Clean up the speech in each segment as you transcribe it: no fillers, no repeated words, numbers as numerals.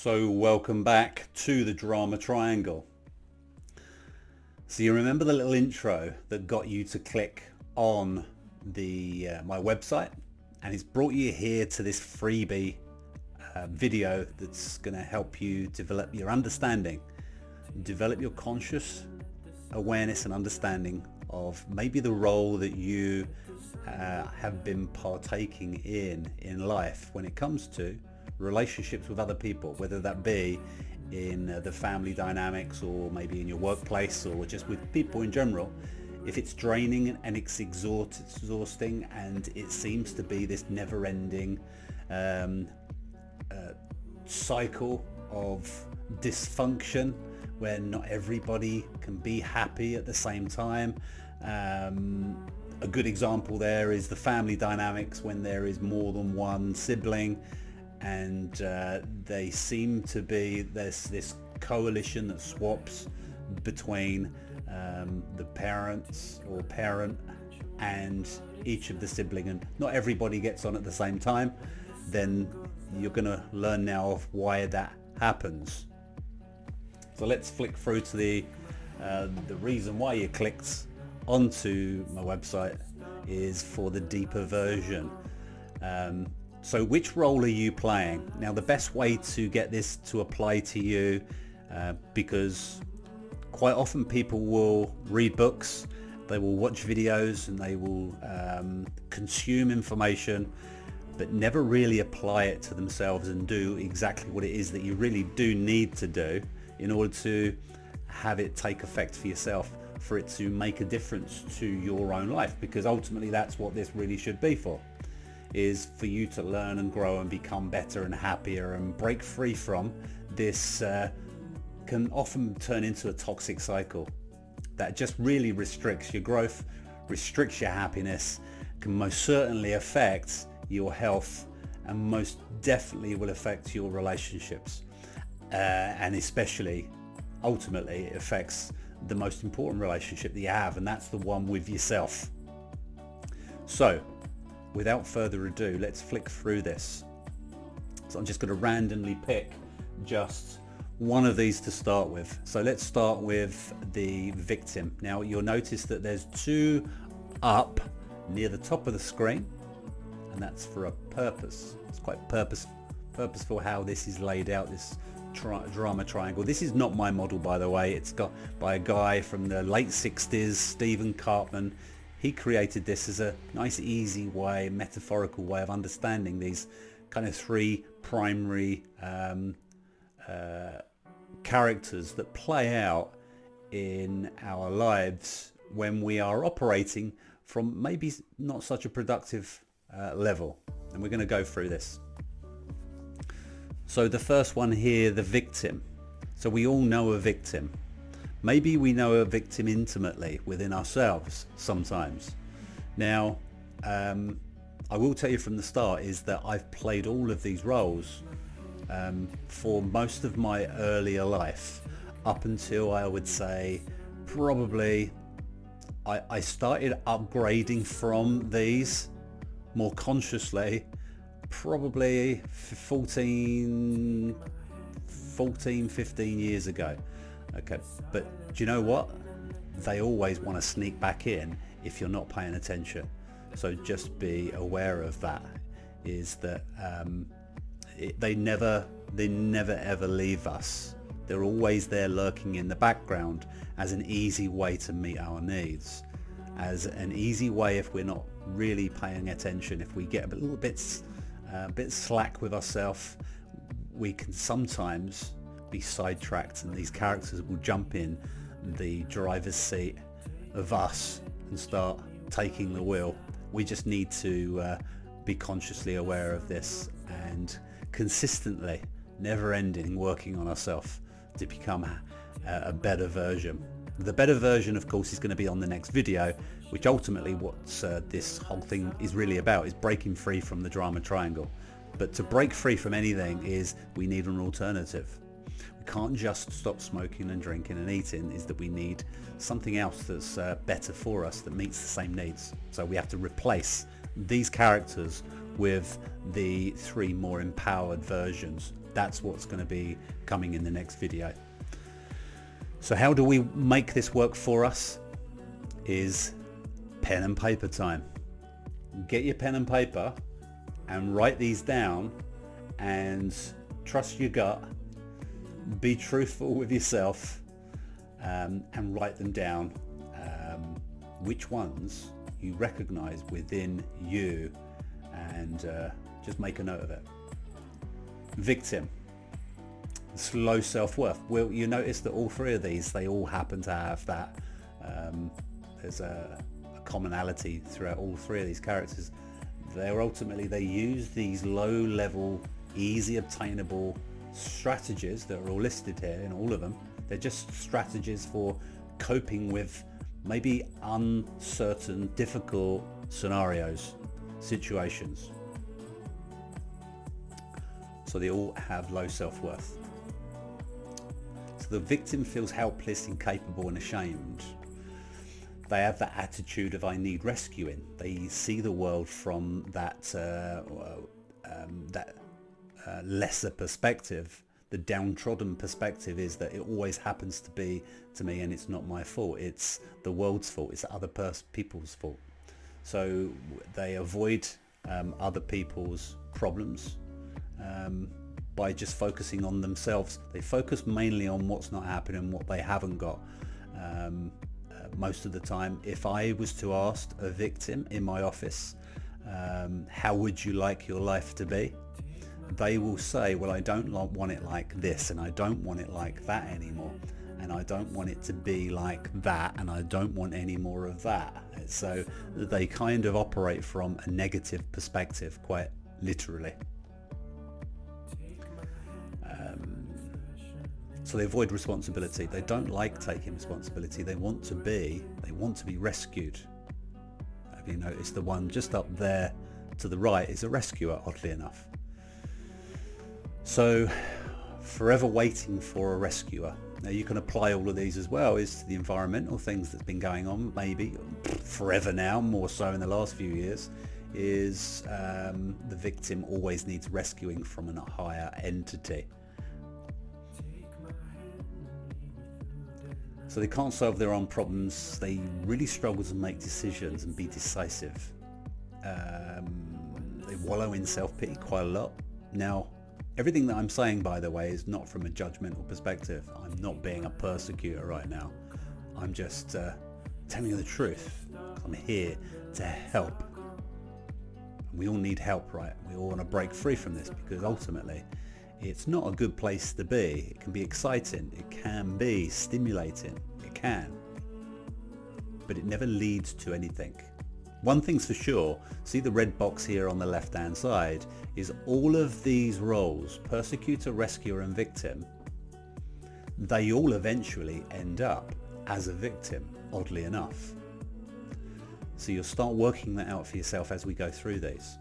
So welcome back to the drama triangle. So you remember the little intro that got you to click on the my website, and it's brought you here to this freebie video that's going to help you develop your understanding, develop your conscious awareness and understanding of maybe the role that you have been partaking in life when it comes to relationships with other people, whether that be in the family dynamics or maybe in your workplace or just with people in general. If it's draining and it's exhausting and it seems to be this never-ending cycle of dysfunction where not everybody can be happy at the same time. A good example there is the family dynamics when there is more than one sibling, and they seem to be this coalition that swaps between the parents or parent and each of the sibling, and not everybody gets on at the same time. Then you're going to learn now of why that happens. So let's flick through to the reason why you clicked onto my website is for the deeper version. So which role are you playing? Now the best way to get this to apply to you, because quite often people will read books, they will watch videos, and they will consume information, but never really apply it to themselves and do exactly what it is that you really do need to do in order to have it take effect for yourself, for it to make a difference to your own life, because ultimately that's what this really should be for, is for you to learn and grow and become better and happier and break free from this can often turn into a toxic cycle that just really restricts your growth, restricts your happiness, can most certainly affect your health, and most definitely will affect your relationships, and especially ultimately it affects the most important relationship that you have, and that's the one with yourself. So without further ado, let's flick through this. So I'm just going to randomly pick just one of these to start with. So let's start with the victim. Now you'll notice that there's two up near the top of the screen, and that's for a purpose. It's quite purposeful how this is laid out, this drama triangle. This is not my model, by the way. It's got by a guy from the late 60s, Stephen Karpman. He created this as a nice, easy way, metaphorical way of understanding these kind of three primary characters that play out in our lives when we are operating from maybe not such a productive level. And we're going to go through this. So the first one here, the victim. So we all know a victim. Maybe we know a victim intimately within ourselves sometimes. Now, I will tell you from the start is that I've played all of these roles for most of my earlier life, up until I would say probably I started upgrading from these more consciously probably 15 years ago. Okay, but do you know what? They always want to sneak back in if you're not paying attention. So just be aware of that, is that they never ever leave us. They're always there lurking in the background as an easy way to meet our needs, as an easy way if we're not really paying attention. If we get a little bit slack with ourselves, we can sometimes be sidetracked, and these characters will jump in the driver's seat of us and start taking the wheel. We just need to be consciously aware of this and consistently, never ending, working on ourselves to become a better version. The better version, of course, is going to be on the next video, which ultimately what this whole thing is really about, is breaking free from the drama triangle. But to break free from anything is we need an alternative. We can't just stop smoking and drinking and eating, is that we need something else that's better for us, that meets the same needs. So we have to replace these characters with the three more empowered versions That's what's going to be coming in the next video. So how do we make this work for us? Is pen and paper time. Get your pen and paper and write these down, and trust your gut, be truthful with yourself, and write them down, which ones you recognize within you, and just make a note of it. Victim, low self-worth. Well, you notice that all three of these, they all happen to have that. There's a commonality throughout all three of these characters. They use these low-level, easy obtainable strategies that are all listed here in all of them. They're just strategies for coping with maybe uncertain, difficult scenarios, situations. So they all have low self-worth. So the victim feels helpless, incapable and ashamed. They have that attitude of I need rescuing. They see the world from that lesser perspective. The downtrodden perspective is that it always happens to be to me, and it's not my fault. It's the world's fault. It's other people's fault. So they avoid other people's problems by just focusing on themselves. They focus mainly on what's not happening, what they haven't got. Most of the time, if I was to ask a victim in my office, how would you like your life to be? They will say, well, I don't want it like this, and I don't want it like that anymore, and I don't want it to be like that, and I don't want any more of that. So they kind of operate from a negative perspective, quite literally. So they avoid responsibility. They don't like taking responsibility. They want to be rescued. Have you noticed the one just up there to the right is a rescuer, oddly enough. So forever waiting for a rescuer. Now you can apply all of these as well is to the environmental things that's been going on, maybe forever now, more so in the last few years, is the victim always needs rescuing from a higher entity. So they can't solve their own problems. They really struggle to make decisions and be decisive. They wallow in self-pity quite a lot. Now, everything that I'm saying, by the way, is not from a judgmental perspective. I'm not being a persecutor right now. I'm just telling you the truth. I'm here to help. And we all need help, right? We all want to break free from this, because ultimately it's not a good place to be. It can be exciting, it can be stimulating, it can, but it never leads to anything. One thing's for sure, see the red box here on the left hand side, is all of these roles, persecutor, rescuer and victim, they all eventually end up as a victim, oddly enough. So you'll start working that out for yourself as we go through these.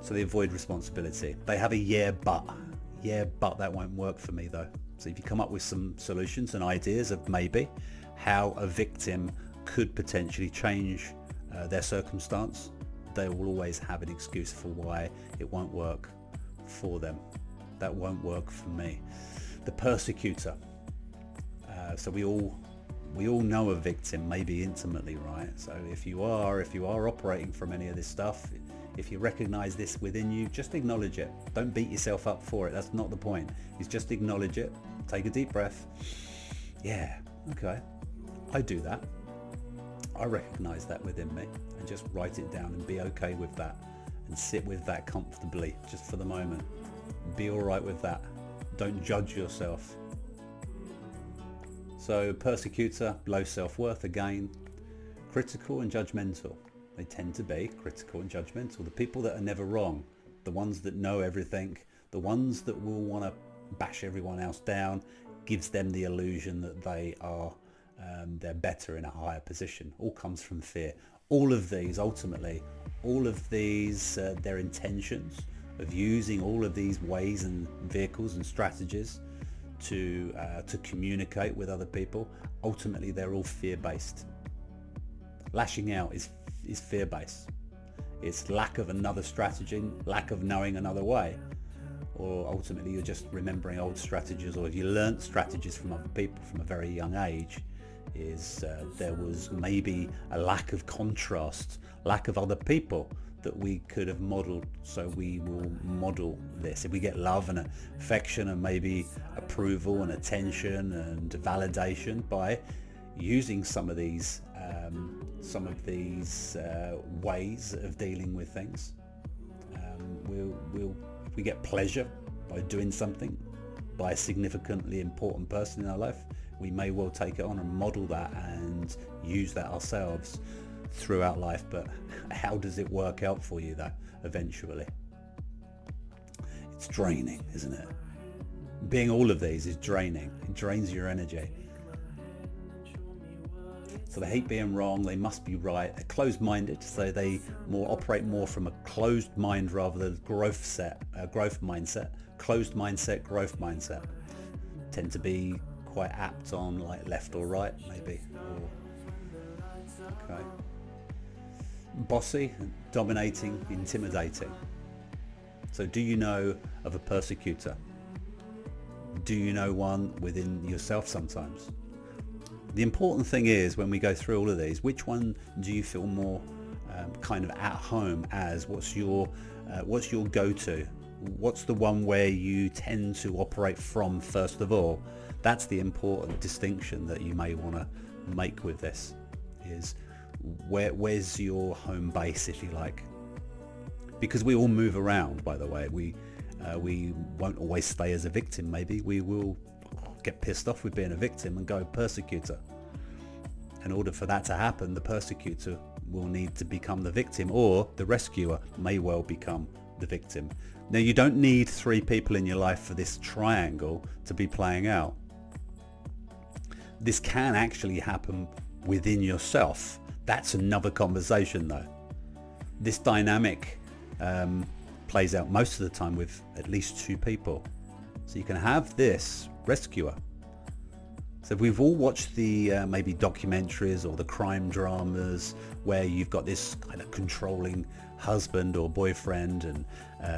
So they avoid responsibility. They have a yeah but that won't work for me though. So if you come up with some solutions and ideas of maybe how a victim could potentially change their circumstance, they will always have an excuse for why it won't work for them. That won't work for me. The persecutor. So we all know a victim, maybe intimately, right? So if you are operating from any of this stuff, if you recognize this within you, just acknowledge it. Don't beat yourself up for it. That's not the point. Is just acknowledge it. Take a deep breath. Yeah, okay. I do that. I recognize that within me, and just write it down and be okay with that and sit with that comfortably just for the moment. Be all right with that. Don't judge yourself. So persecutor, low self-worth again. Critical and judgmental. They tend to be critical and judgmental. The people that are never wrong, the ones that know everything, the ones that will want to bash everyone else down, gives them the illusion that they are they're better in a higher position. All comes from fear. All of these, ultimately, their intentions of using all of these ways and vehicles and strategies to communicate with other people, ultimately they're all fear-based. Lashing out is fear-based. It's lack of another strategy, lack of knowing another way. or ultimately you're just remembering old strategies, or if you learnt strategies from other people from a very young age, is there was maybe a lack of contrast, lack of other people that we could have modeled. So we will model this. If we get love and affection and maybe approval and attention and validation by using some of these ways of dealing with things, if we get pleasure by doing something by a significantly important person in our life, we may well take it on and model that and use that ourselves throughout life. But how does it work out for you though eventually? It's draining, isn't it? Being all of these is draining. It drains your energy. So they hate being wrong, they must be right. They're closed-minded, so they operate more from a closed mind rather than growth mindset. Closed mindset, growth mindset. Tend to be quite apt on like left or right, maybe. Okay. Bossy, dominating, intimidating. So do you know of a persecutor? Do you know one within yourself sometimes? The important thing is, when we go through all of these, which one do you feel more kind of at home as? What's your go-to? What's the one where you tend to operate from first of all? That's the important distinction that you may want to make with this, is where's your home base, if you like? Because we all move around, by the way. We won't always stay as a victim. Maybe we will get pissed off with being a victim and go persecutor. In order for that to happen, the persecutor will need to become the victim, or the rescuer may well become the victim. Now, you don't need 3 people in your life for this triangle to be playing out. This can actually happen within yourself. That's another conversation though. This dynamic plays out most of the time with at least 2 people. So you can have this rescuer. So we've all watched the maybe documentaries or the crime dramas where you've got this kind of controlling husband or boyfriend, and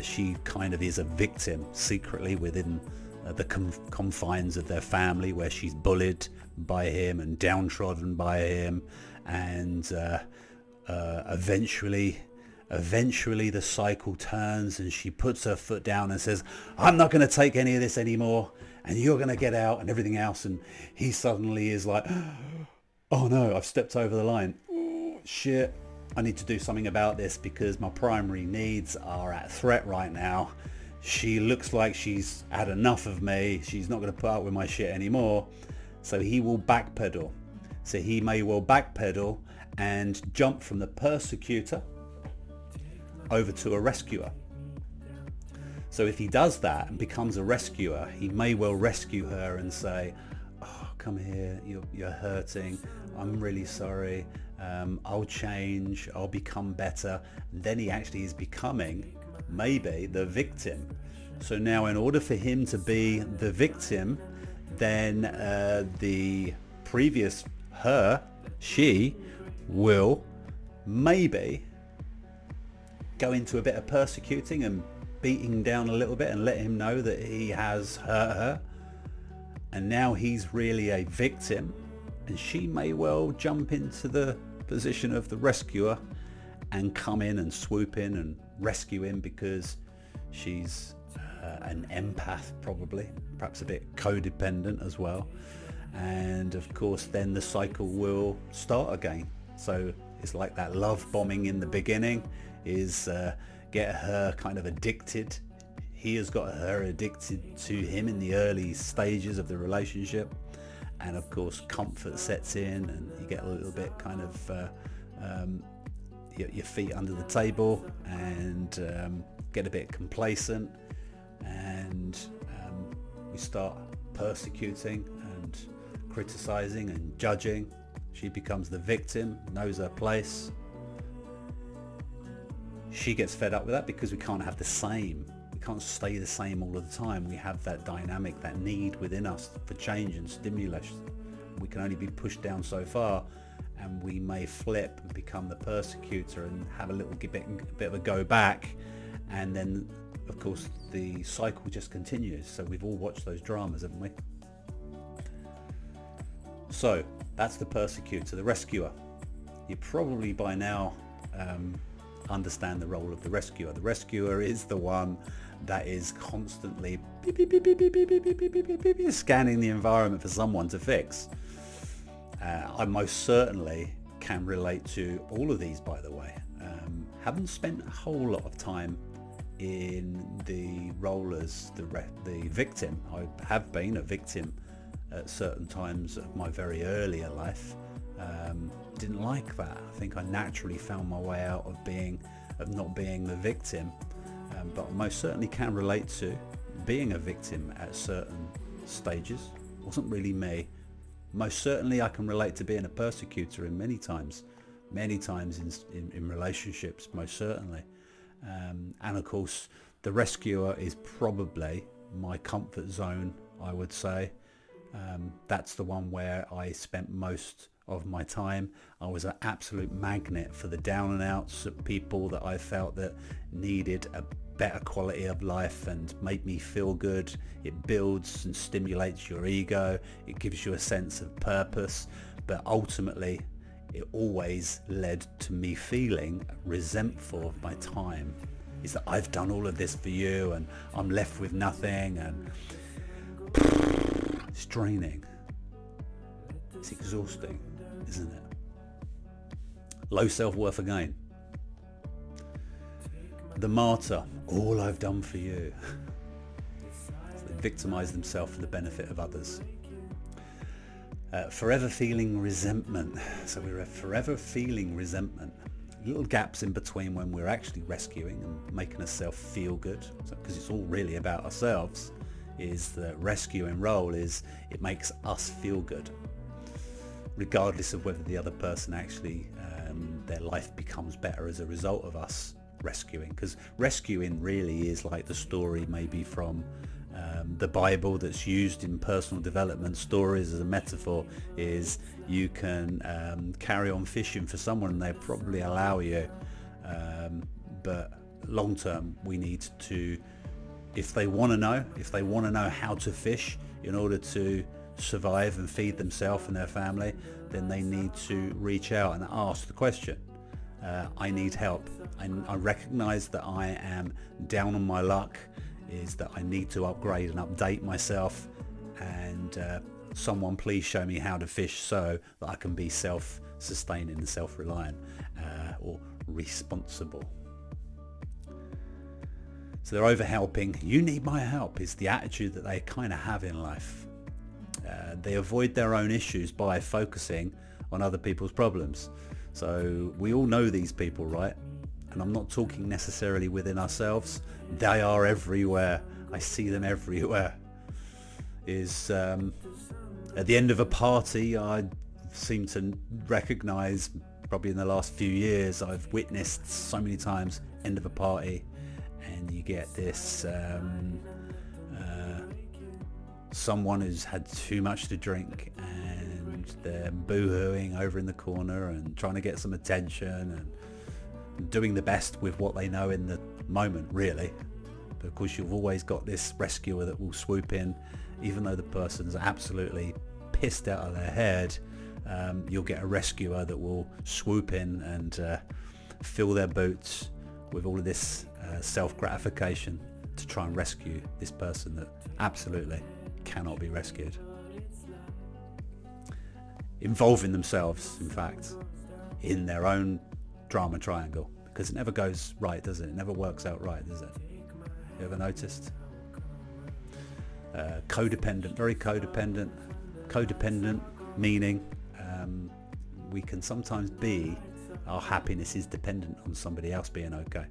she kind of is a victim secretly within the confines of their family, where she's bullied by him and downtrodden by him, and eventually the cycle turns and she puts her foot down and says, I'm not going to take any of this anymore, and you're going to get out and everything else. And he suddenly is like, oh no, I've stepped over the line. Oh, shit, I need to do something about this because my primary needs are at threat right now. She looks like she's had enough of me. She's not going to put up with my shit anymore. So he will backpedal. So he may well backpedal and jump from the persecutor over to a rescuer. So if he does that and becomes a rescuer, he may well rescue her and say, oh, come here, you're hurting, I'm really sorry, I'll change, I'll become better. And then he actually is becoming maybe the victim. So now, in order for him to be the victim, then the previous she will maybe go into a bit of persecuting and beating down a little bit and let him know that he has hurt her, and now he's really a victim, and she may well jump into the position of the rescuer and come in and swoop in and rescue him because she's an empath, probably, perhaps a bit codependent as well. And of course then the cycle will start again. So it's like that love bombing in the beginning is get her kind of addicted. He has got her addicted to him in the early stages of the relationship, and of course comfort sets in and you get a little bit kind of your feet under the table and get a bit complacent, and we start persecuting and criticizing and judging. She becomes the victim, knows her place. She gets fed up with that because we can't have the same. We can't stay the same all of the time. We have that dynamic, that need within us for change and stimulus. We can only be pushed down so far, and we may flip and become the persecutor and have a little bit of a go back, and then of course, the cycle just continues. So we've all watched those dramas, haven't we? So that's the persecutor, the rescuer. You probably by now understand the role of the rescuer. The rescuer is the one that is constantly beep, beep, beep, beep, beep, beep, beep, beep, beep, beep, beep, scanning the environment for someone to fix. I most certainly can relate to all of these, by the way. Haven't spent a whole lot of time in the role as the victim. I have been a victim at certain times of my very earlier life. Didn't like that. I think I naturally found my way out of not being the victim, but I most certainly can relate to being a victim at certain stages. Wasn't really me. Most certainly I can relate to being a persecutor in many times in relationships, most certainly. And of course the rescuer is probably my comfort zone, I would say. That's the one where I spent most of my time. I was an absolute magnet for the down and outs of people that I felt that needed a better quality of life and made me feel good. It builds and stimulates your ego. It gives you a sense of purpose, but ultimately it always led to me feeling resentful of my time. Is that I've done all of this for you and I'm left with nothing, and it's draining. It's exhausting, isn't it? Low self-worth again. The martyr, all I've done for you. So they victimize themselves for the benefit of others. Forever feeling resentment. So we're forever feeling resentment. Little gaps in between when we're actually rescuing and making ourselves feel good. Because it's all really about ourselves. Is the rescuing role is it makes us feel good, regardless of whether the other person actually their life becomes better as a result of us rescuing. Because rescuing really is like the story maybe from the Bible that's used in personal development stories as a metaphor. Is you can carry on fishing for someone and they probably allow you, but long term we need to, if they want to know how to fish in order to survive and feed themselves and their family, then they need to reach out and ask the question, I need help. I recognize that I am down on my luck, is that I need to upgrade and update myself, and someone please show me how to fish so that I can be self-sustaining and self-reliant or responsible. So they're over-helping. You need my help is the attitude that they kind of have in life. They avoid their own issues by focusing on other people's problems. So we all know these people, right? And I'm not talking necessarily within ourselves. They are everywhere. I see them everywhere. Is at the end of a party, I seem to recognize, probably in the last few years, I've witnessed so many times, end of a party, and you get this someone who's had too much to drink and they're boo-hooing over in the corner and trying to get some attention and doing the best with what they know in the moment, really. But of course you've always got this rescuer that will swoop in, even though the person's absolutely pissed out of their head. You'll get a rescuer that will swoop in and fill their boots with all of this self-gratification to try and rescue this person that absolutely cannot be rescued. Involving themselves, in fact, in their own drama triangle, because it never goes right, does it? It never works out right, does it? You ever noticed? Codependent, very codependent. Codependent meaning we can sometimes be, our happiness is dependent on somebody else being okay.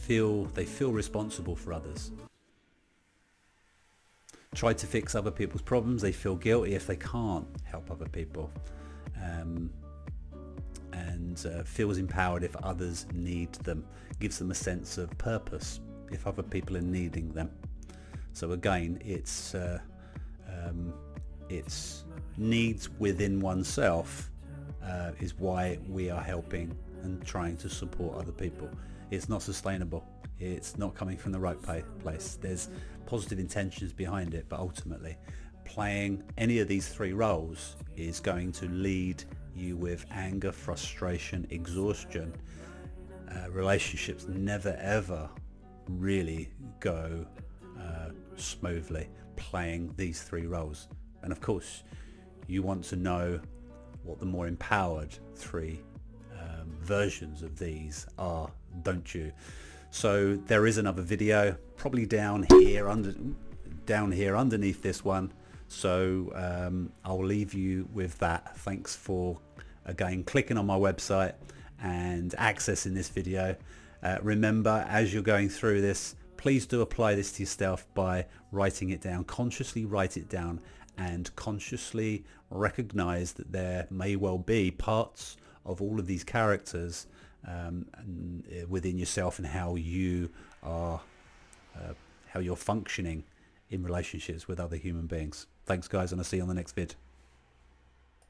They feel responsible for others. Try to fix other people's problems. They feel guilty if they can't help other people, and feels empowered if others need them. Gives them a sense of purpose if other people are needing them. So again, it's needs within oneself is why we are helping and trying to support other people. It's not sustainable. It's not coming from the right place. There's positive intentions behind it, but ultimately playing any of these three roles is going to lead you with anger, frustration, exhaustion. Relationships never ever really go smoothly playing these three roles. And of course you want to know what the more empowered three versions of these are, don't you? So there is another video probably down here underneath this one, so I'll leave you with that. Thanks for again clicking on my website and accessing this video. Remember, as you're going through this, please do apply this to yourself by writing it down. Consciously write it down and consciously recognize that there may well be parts of all of these characters within yourself and how you are how you're functioning in relationships with other human beings. Thanks guys, and I'll see you on the next vid.